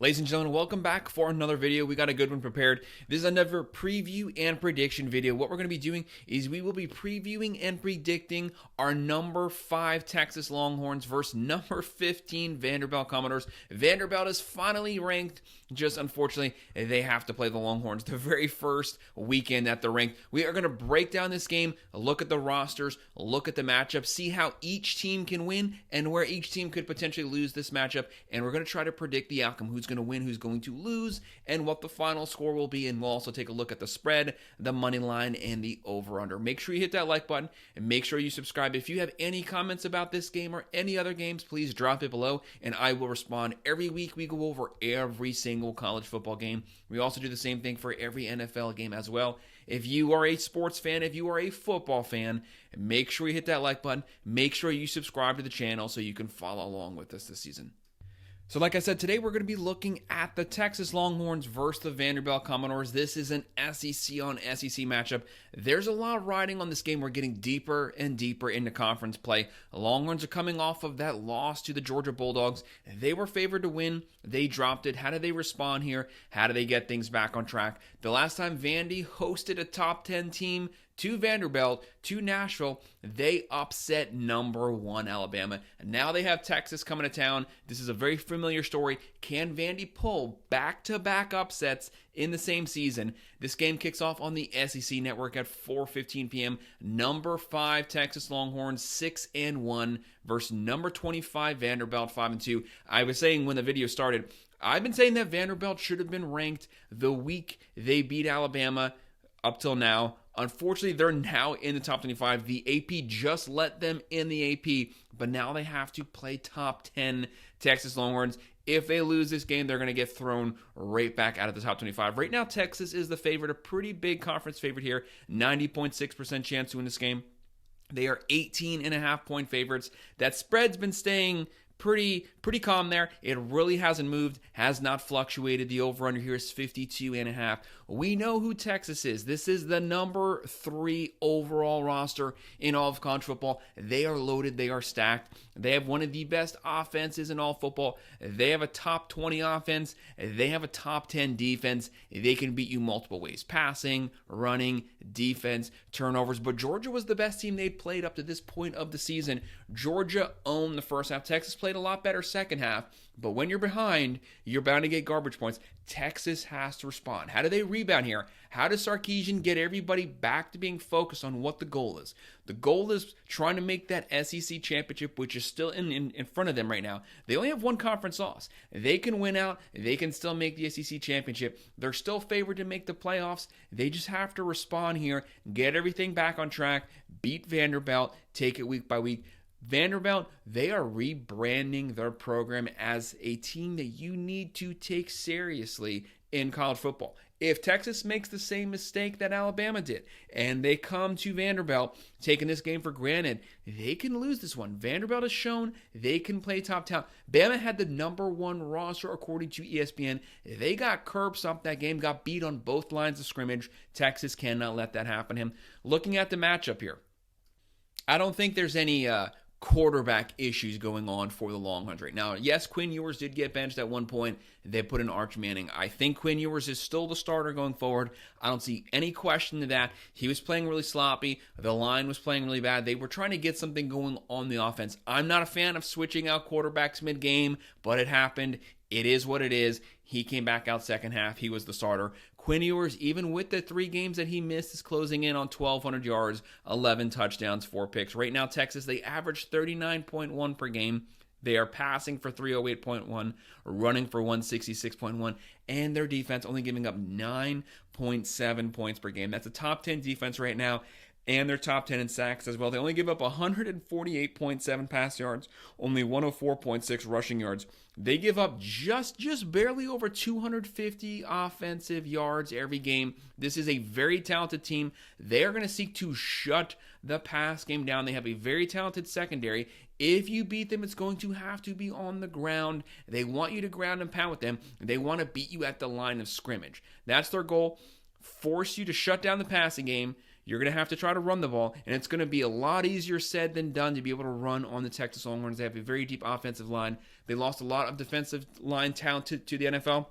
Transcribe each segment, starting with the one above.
Ladies and gentlemen, welcome back for another video. We got a good one prepared. This is another preview and prediction video. What we're going to be doing is we will be previewing and predicting our number 5 Texas Longhorns versus number 15 Vanderbilt Commodores. Vanderbilt is finally ranked. Just unfortunately, they have to play the Longhorns the very first weekend that they're ranked. We are going to break down this game, look at the rosters, look at the matchup, see how each team can win and where each team could potentially lose this matchup. And we're going to try to predict the outcome, who's going to win, who's going to lose, and what the final score will be. And we'll also take a look at the spread, the money line, and the over-under. Make sure you hit that like button and make sure you subscribe. If you have any comments about this game or any other games, please drop it below and I will respond. Every week we go over every single college football game. We also do the same thing for every NFL game as well. If you are a sports fan, if you are a football fan, make sure you hit that like button. Make sure you subscribe to the channel so you can follow along with us this season. So like I said, today we're going to be looking at the Texas Longhorns versus the Vanderbilt Commodores. This is an SEC on SEC matchup. There's a lot riding on this game. We're getting deeper and deeper into conference play. The Longhorns are coming off of that loss to the Georgia Bulldogs. They were favored to win. They dropped it. How do they respond here? How do they get things back on track? The last time Vandy hosted a top 10 team to Vanderbilt, to Nashville, they upset number 1 Alabama. And now they have Texas coming to town. This is a very familiar story. Can Vandy pull back-to-back upsets in the same season? This game kicks off on the SEC Network at 4:15 p.m. Number 5 Texas Longhorns 6-1 versus number 25 Vanderbilt 5-2. I was saying when the video started, I've been saying that Vanderbilt should have been ranked the week they beat Alabama up till now. Unfortunately, they're now in the top 25. The AP just let them in the AP, but now they have to play top 10 Texas Longhorns. If they lose this game, they're going to get thrown right back out of the top 25. Right now, Texas is the favorite, a pretty big conference favorite here. 90.6% chance to win this game. They are 18.5-point favorites. That spread's been staying pretty calm there. It really hasn't moved, has not fluctuated. The over-under here is 52.5. We know who Texas is. This is the number 3 overall roster in all of college football. They are loaded. They are stacked. They have one of the best offenses in all football. They have a top 20 offense. They have a top 10 defense. They can beat you multiple ways. Passing, running, defense, turnovers. But Georgia was the best team they'd played up to this point of the season. Georgia owned the first half. Texas played a lot better second half. But when you're behind, you're bound to get garbage points. Texas has to respond. How do they rebound here? How does Sarkisian get everybody back to being focused on what the goal is? The goal is trying to make that SEC championship, which is still in front of them right now. They only have one conference loss. They can win out. They can still make the SEC championship. They're still favored to make the playoffs. They just have to respond here, get everything back on track, beat Vanderbilt, take it week by week. Vanderbilt, they are rebranding their program as a team that you need to take seriously in college football. If Texas makes the same mistake that Alabama did, and they come to Vanderbilt taking this game for granted, they can lose this one. Vanderbilt has shown they can play top 10. Bama had the number 1 roster according to ESPN. They got curb stomped that game, got beat on both lines of scrimmage. Texas cannot let that happen to him. Looking at the matchup here, I don't think there's any quarterback issues going on for the Longhorns right now. Yes, Quinn Ewers did get benched at one point. They put in Arch Manning. I think Quinn Ewers is still the starter going forward. I don't see any question to that. He was playing really sloppy. The line was playing really bad. They were trying to get something going on the offense. I'm not a fan of switching out quarterbacks mid-game, but it happened. It is what it is. He came back out second half. He was the starter. Quinn Ewers, even with the 3 games that he missed, is closing in on 1,200 yards, 11 touchdowns, 4 picks. Right now, Texas, they average 39.1 per game. They are passing for 308.1, running for 166.1, and their defense only giving up 9.7 points per game. That's a top 10 defense right now, and they're top 10 in sacks as well. They only give up 148.7 pass yards, only 104.6 rushing yards. They give up just barely over 250 offensive yards every game. This is a very talented team. They're going to seek to shut the pass game down. They have a very talented secondary. If you beat them, it's going to have to be on the ground. They want you to ground and pound with them. They want to beat you at the line of scrimmage. That's their goal. Force you to shut down the passing game. you're going to have to try to run the ball, and it's going to be a lot easier said than done to be able to run on the Texas Longhorns. They have a very deep offensive line. They lost a lot of defensive line talent to the NFL.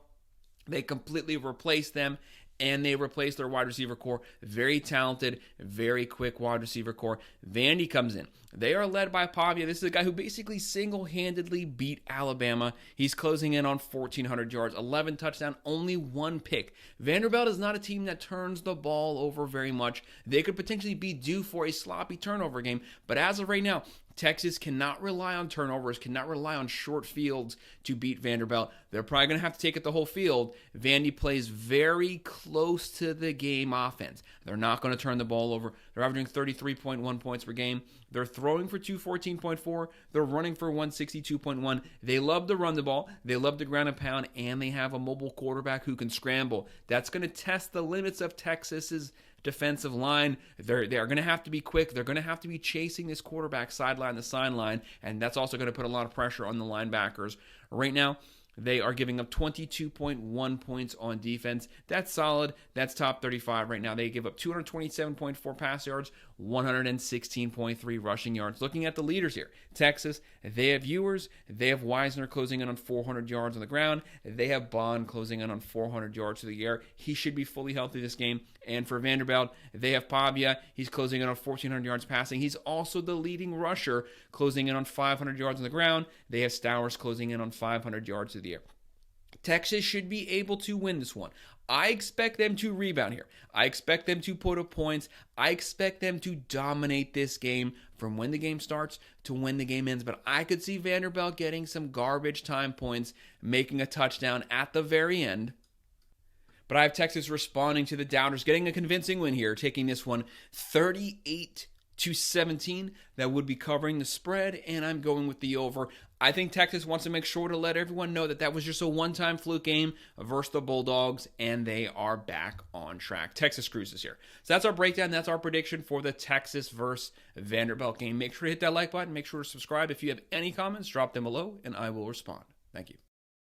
They completely replaced them, and they replaced their wide receiver core. Very talented, very quick wide receiver core. Vandy comes in. They are led by Pavia. This is a guy who basically single-handedly beat Alabama. He's closing in on 1,400 yards, 11 touchdowns, only 1 pick. Vanderbilt is not a team that turns the ball over very much. They could potentially be due for a sloppy turnover game, but as of right now, Texas cannot rely on turnovers, cannot rely on short fields to beat Vanderbilt. They're probably going to have to take it the whole field. Vandy plays very close to the game offense. They're not going to turn the ball over. They're averaging 33.1 points per game. They're throwing for 214.4. They're running for 162.1. They love to run the ball. They love to ground and pound, and they have a mobile quarterback who can scramble. That's going to test the limits of Texas's defensive line. They're going to have to be quick. They're going to have to be chasing this quarterback sideline to sideline, and that's also going to put a lot of pressure on the linebackers. Right now, they are giving up 22.1 points on defense. That's solid. That's top 35 right now. They give up 227.4 pass yards, 116.3 rushing yards. Looking at the leaders here, Texas, they have Ewers. They have Wisner closing in on 400 yards on the ground. They have Bond closing in on 400 yards through the air. He should be fully healthy this game. And for Vanderbilt, they have Pavia. He's closing in on 1,400 yards passing. He's also the leading rusher, closing in on 500 yards on the ground. They have Stowers closing in on 500 yards through the air. Texas should be able to win this one. I expect them to rebound here. I expect them to put up points. I expect them to dominate this game from when the game starts to when the game ends. But I could see Vanderbilt getting some garbage time points, making a touchdown at the very end. But I have Texas responding to the doubters, getting a convincing win here, taking this one 38-17. That would be covering the spread, and I'm going with the over. I think Texas wants to make sure to let everyone know that was just a one-time fluke game versus the Bulldogs, and they are back on track. Texas cruises here. So that's our breakdown. That's our prediction for the Texas versus Vanderbilt game. Make sure to hit that like button. Make sure to subscribe. If you have any comments, drop them below, and I will respond. Thank you.